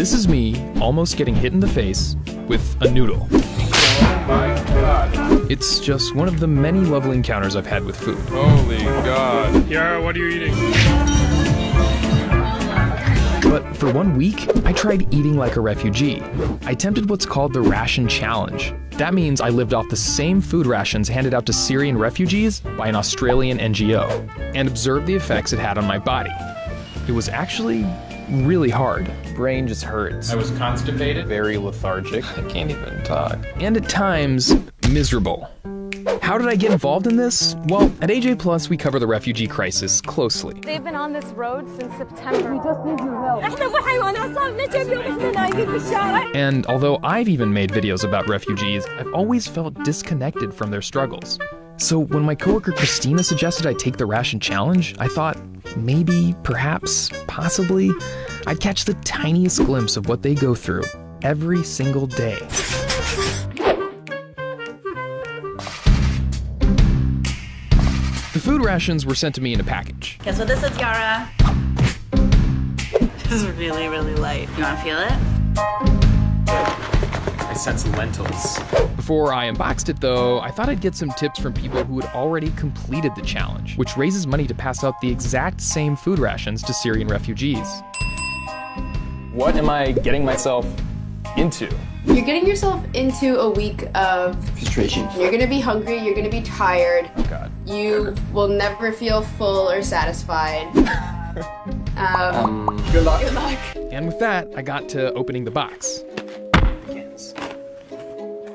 This is me almost getting hit in the face with a noodle. Oh my god. It's just one of the many lovely encounters I've had with food. Holy god. Yara, what are you eating? But for 1 week, I tried eating like a refugee. I attempted what's called the ration challenge. That means I lived off the same food rations handed out to Syrian refugees by an Australian NGO and observed the effects it had on my body. It was actually really hard. Brain just hurts. I was constipated. Very lethargic. I can't even talk. And at times, miserable. How did I get involved in this? Well, at AJ Plus, we cover the refugee crisis closely. They've been on this road since September. We just need your help. And although I've even made videos about refugees, I've always felt disconnected from their struggles. So when my coworker Christina suggested I take the ration challenge, I thought maybe, perhaps, possibly, I'd catch the tiniest glimpse of what they go through every single day. The food rations were sent to me in a package. Guess what this is, Yara? This is really, really light. You wanna feel it? I sense lentils. Before I unboxed it though, I thought I'd get some tips from people who had already completed the challenge, which raises money to pass out the exact same food rations to Syrian refugees. What am I getting myself into? You're getting yourself into a week of frustration. You're gonna be hungry, you're gonna be tired. Oh God. You will never feel full or satisfied. Good luck. Good luck. And with that, I got to opening the box. Begins.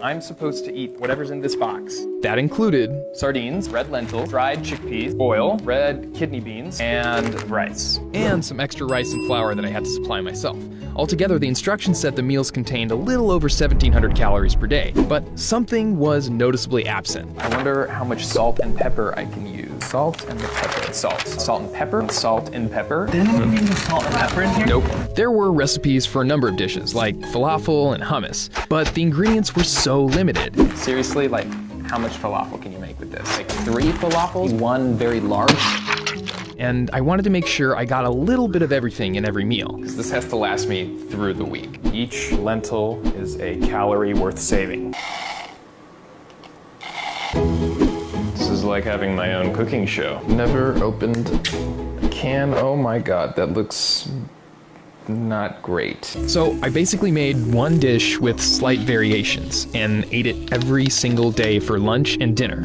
I'm supposed to eat whatever's in this box. That included sardines, red lentils, dried chickpeas, oil, red kidney beans, and rice. And some extra rice and flour that I had to supply myself. Altogether, the instructions said the meals contained a little over 1,700 calories per day, but something was noticeably absent. I wonder how much salt and pepper I can use. Salt and the pepper. Salt and pepper. Salt and pepper. Didn't we need salt and pepper in here? Nope. There were recipes for a number of dishes, like falafel and hummus, but the ingredients were so limited. Seriously, like, how much falafel can you make with this? Like 3 falafels, 1 very large. And I wanted to make sure I got a little bit of everything in every meal, because this has to last me through the week. Each lentil is a calorie worth saving. This is like having my own cooking show. Never opened a can. Oh my God, that looks not great. So I basically made one dish with slight variations and ate it every single day for lunch and dinner.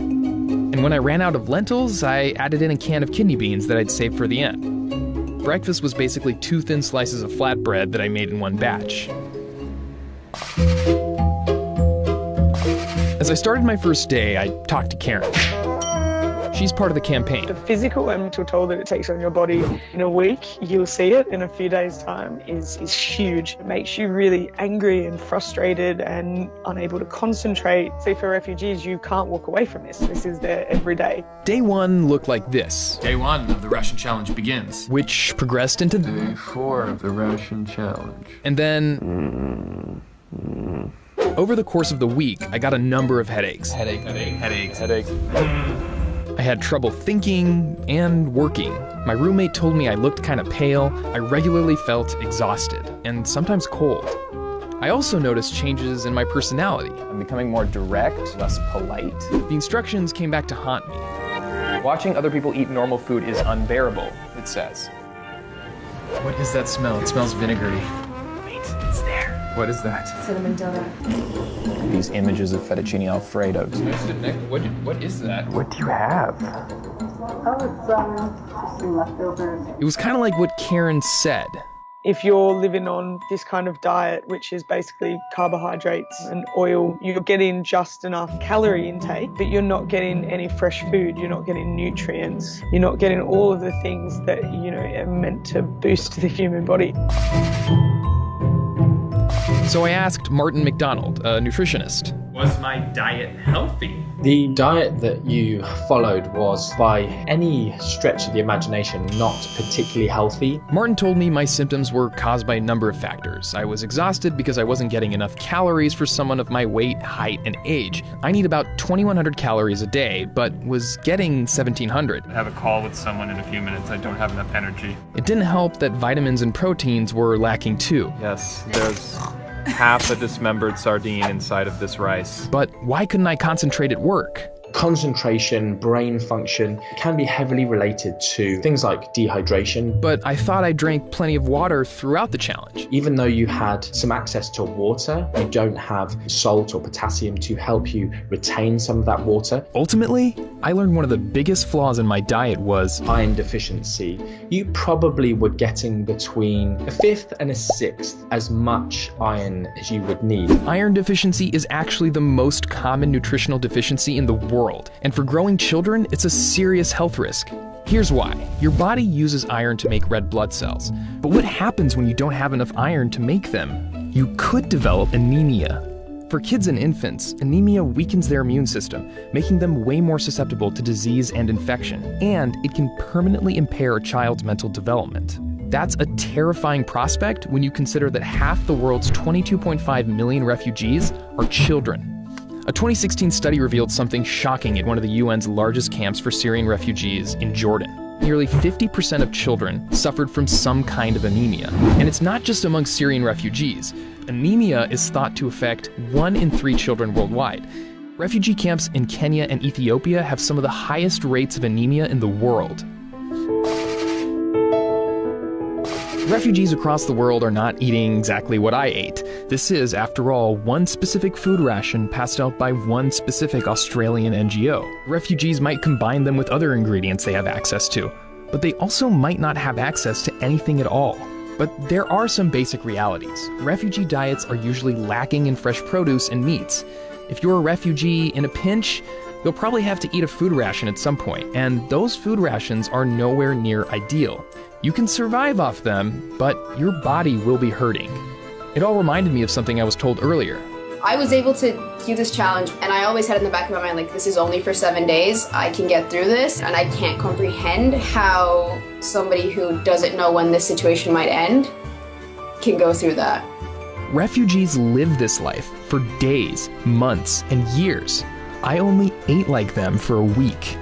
And when I ran out of lentils, I added in a can of kidney beans that I'd saved for the end. Breakfast was basically 2 thin slices of flatbread that I made in one batch. As I started my first day, I talked to Karen. She's part of the campaign. The physical and mental toll that it takes on your body in a week, you'll see it in a few days' time, is huge. It makes you really angry and frustrated and unable to concentrate. See, for refugees, you can't walk away from this. This is their everyday. Day 1 looked like this. Day 1 of the ration challenge begins, which progressed into Day 4 of the ration challenge. And then over the course of the week, I got a number of headaches. Headache. I had trouble thinking and working. My roommate told me I looked kind of pale. I regularly felt exhausted and sometimes cold. I also noticed changes in my personality. I'm becoming more direct, less polite. The instructions came back to haunt me. Watching other people eat normal food is unbearable, it says. What is that smell? It smells vinegary. Wait, it's there. What is that? Cinnamon donut. These images of fettuccine alfredo. What is that? What do you have? Oh, it's just some leftovers. It was kind of like what Karen said. If you're living on this kind of diet, which is basically carbohydrates and oil, you're getting just enough calorie intake, but you're not getting any fresh food, you're not getting nutrients, you're not getting all of the things that, are meant to boost the human body. So I asked Martin McDonald, a nutritionist. Was my diet healthy? The diet that you followed was, by any stretch of the imagination, not particularly healthy. Martin told me my symptoms were caused by a number of factors. I was exhausted because I wasn't getting enough calories for someone of my weight, height, and age. I need about 2,100 calories a day, but was getting 1,700. I have a call with someone in a few minutes. I don't have enough energy. It didn't help that vitamins and proteins were lacking too. Yes, there's half a dismembered sardine inside of this rice. But why couldn't I concentrate at work? Concentration, brain function can be heavily related to things like dehydration. But I thought I drank plenty of water throughout the challenge. Even though you had some access to water, you don't have salt or potassium to help you retain some of that water. Ultimately, I learned one of the biggest flaws in my diet was iron deficiency. You probably were getting between a fifth and a sixth as much iron as you would need. Iron deficiency is actually the most common nutritional deficiency in the world. And for growing children, it's a serious health risk. Here's why. Your body uses iron to make red blood cells. But what happens when you don't have enough iron to make them? You could develop anemia. For kids and infants, anemia weakens their immune system, making them way more susceptible to disease and infection, and it can permanently impair a child's mental development. That's a terrifying prospect when you consider that half the world's 22.5 million refugees are children. A 2016 study revealed something shocking at one of the UN's largest camps for Syrian refugees in Jordan. Nearly 50% of children suffered from some kind of anemia. And it's not just among Syrian refugees. Anemia is thought to affect 1 in 3 children worldwide. Refugee camps in Kenya and Ethiopia have some of the highest rates of anemia in the world. Refugees across the world are not eating exactly what I ate. This is, after all, one specific food ration passed out by one specific Australian NGO. Refugees might combine them with other ingredients they have access to, but they also might not have access to anything at all. But there are some basic realities. Refugee diets are usually lacking in fresh produce and meats. If you're a refugee in a pinch, you'll probably have to eat a food ration at some point, and those food rations are nowhere near ideal. You can survive off them, but your body will be hurting. It all reminded me of something I was told earlier. I was able to do this challenge, and I always had in the back of my mind, like, this is only for 7 days. I can get through this, and I can't comprehend how somebody who doesn't know when this situation might end can go through that. Refugees live this life for days, months, and years. I only ate like them for a week.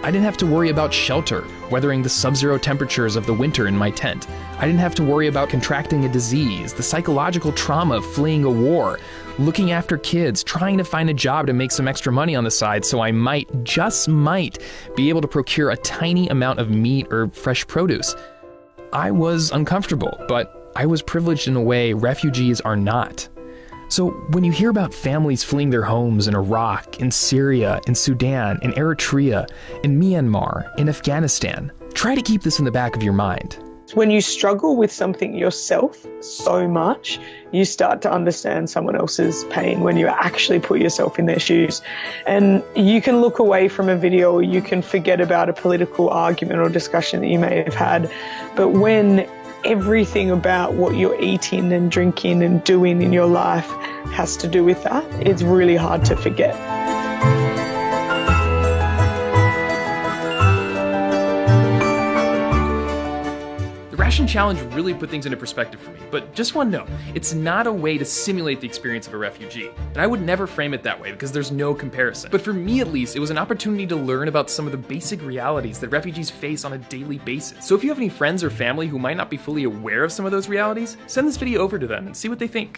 I didn't have to worry about shelter, weathering the sub-zero temperatures of the winter in my tent. I didn't have to worry about contracting a disease, the psychological trauma of fleeing a war, looking after kids, trying to find a job to make some extra money on the side so I might, just might, be able to procure a tiny amount of meat or fresh produce. I was uncomfortable, but I was privileged in a way refugees are not. So when you hear about families fleeing their homes in Iraq, in Syria, in Sudan, in Eritrea, in Myanmar, in Afghanistan, try to keep this in the back of your mind. When you struggle with something yourself so much, you start to understand someone else's pain when you actually put yourself in their shoes. And you can look away from a video, or you can forget about a political argument or discussion that you may have had. But when everything about what you're eating and drinking and doing in your life has to do with that, it's really hard to forget. The ration challenge really put things into perspective for me, but just one note, it's not a way to simulate the experience of a refugee. And I would never frame it that way because there's no comparison. But for me at least, it was an opportunity to learn about some of the basic realities that refugees face on a daily basis. So if you have any friends or family who might not be fully aware of some of those realities, send this video over to them and see what they think.